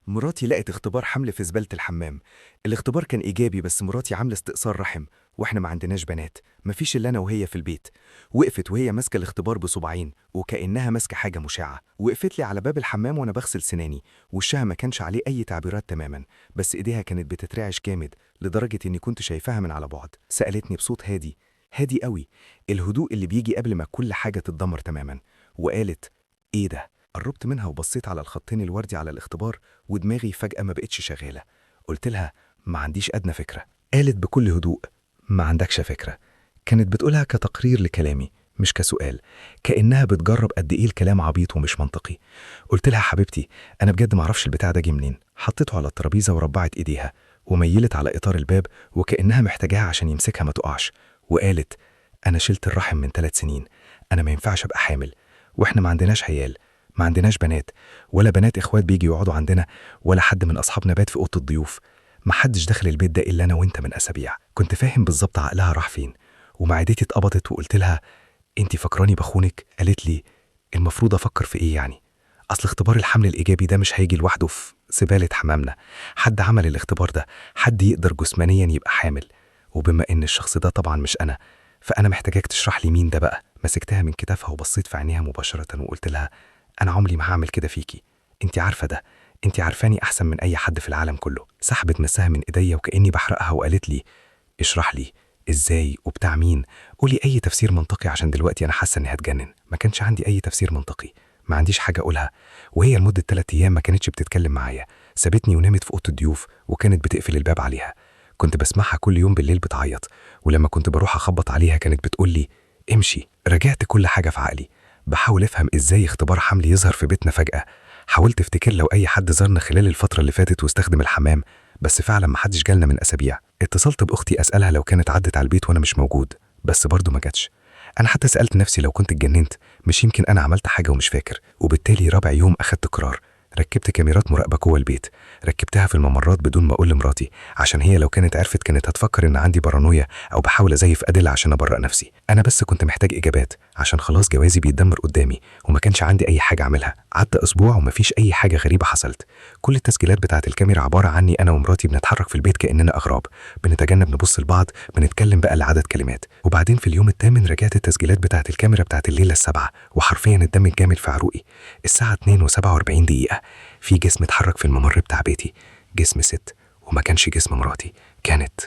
مراتي لقت اختبار حمل في زبالة الحمام. الاختبار كان إيجابي بس مراتي عاملة استئصال رحم، واحنا ما عندناش بنات، مفيش إلا أنا وهي في البيت. وقفت وهي ماسكة الاختبار بصباعين وكأنها ماسكة حاجة مشعة، وقفت لي على باب الحمام وأنا بغسل سناني. وشها ما كانش عليه أي تعبيرات تماما، بس إيديها كانت بتترعش جامد لدرجة إني كنت شايفاها من على بعد. سألتني بصوت هادي، هادي قوي، الهدوء اللي بيجي قبل ما كل حاجة تتدمر تماما، وقالت: إيه ده؟ قربت منها وبصيت على الخطين الوردي على الاختبار، ودماغي فجأة ما بقتش شغالة. قلت لها: ما عنديش أدنى فكرة. قالت بكل هدوء: ما عندكش فكرة. كانت بتقولها كتقرير لكلامي مش كسؤال، كأنها بتجرب قد إيه الكلام عبيط ومش منطقي. قلت لها: حبيبتي، أنا بجد معرفش البتاع ده جه منين. حطيته على الترابيزة وربعت إيديها وميلت على إطار الباب وكأنها محتاجاها عشان يمسكها ما تقعش، وقالت: أنا شلت الرحم من 3 سنين، أنا ما ينفعش أبقى حامل، وإحنا ما عندناش عيال، ما عندناش بنات، ولا بنات إخوات بيجي يقعدوا عندنا، ولا حد من أصحابنا بات في أوضة الضيوف. ما حدش دخل البيت ده إلا أنا وإنت من أسابيع. كنت فاهم بالظبط عقلها راح فين، ومعدتي اتقبضت. وقلت لها: أنتِ فكراني بخونك؟ قالت لي: المفروض أفكر في إيه يعني؟ أصل اختبار الحمل الإيجابي ده مش هيجي لوحده في زبالة حمامنا، حد عمل الاختبار ده، حد يقدر جسمانيا يبقى حامل، وبما إن الشخص ده طبعا مش أنا، فأنا محتاجاك تشرح لي مين ده بقى. مسكتها من كتافها وبصيت في عينيها مباشرة وقلت لها: أنا عمري ما هعمل كده فيكي، أنت عارفة ده، أنت عارفاني أحسن من أي حد في العالم كله. سحبت مسها من إيديا وكأني بحرقها وقالت لي: اشرح لي إزاي وبتاع مين، قولي أي تفسير منطقي عشان دلوقتي أنا حاسة إني هتجنن. ما كانش عندي أي تفسير منطقي، ما عنديش حاجة أقولها. وهي لمدة 3 أيام ما كانتش بتتكلم معايا، سابتني ونامت في أوضة الضيوف وكانت بتقفل الباب عليها. كنت بسمعها كل يوم بالليل بتعيط، ولما كنت بروح أخبط عليها كانت بتقول لي: امشي. رجعت كل حاجة في عقلي، بحاول أفهم إزاي اختبار حمل يظهر في بيتنا فجأة. حاولت افتكر لو أي حد زارنا خلال الفترة اللي فاتت واستخدم الحمام، بس فعلا ما حدش جالنا من أسابيع. اتصلت بأختي أسألها لو كانت عدت على البيت وأنا مش موجود، بس برضه ما جاتش. أنا حتى سألت نفسي لو كنت اتجننت، مش يمكن أنا عملت حاجة ومش فاكر. وبالتالي رابع يوم أخدت قرار، ركبت كاميرات مراقبة جوه البيت، ركبتها في الممرات بدون ما أقول لمراتي، عشان هي لو كانت عرفت كانت هتفكر إن عندي بارانويا أو بحاول أزيف أدلة عشان أبرأ نفسي. أنا بس كنت محتاج إجابات عشان خلاص جوازي بيتدمر قدامي وما كانش عندي أي حاجة أعملها. عدى أسبوع ومفيش أي حاجة غريبة حصلت. كل التسجيلات بتاعة الكاميرا عبارة عني أنا ومراتي بنتحرك في البيت كأننا أغراب، بنتجنب نبص لبعض، بنتكلم بقى لعدد كلمات. وبعدين في اليوم الثامن رجعت التسجيلات بتاعة الكاميرا بتاعة الليلة السابعة، وحرفيا الدم جامد في عروقي. الساعة 2:47 في جسم اتحرك في الممر بتاع بيتي، جسم ست، وما كانش جسم مراتي، كانت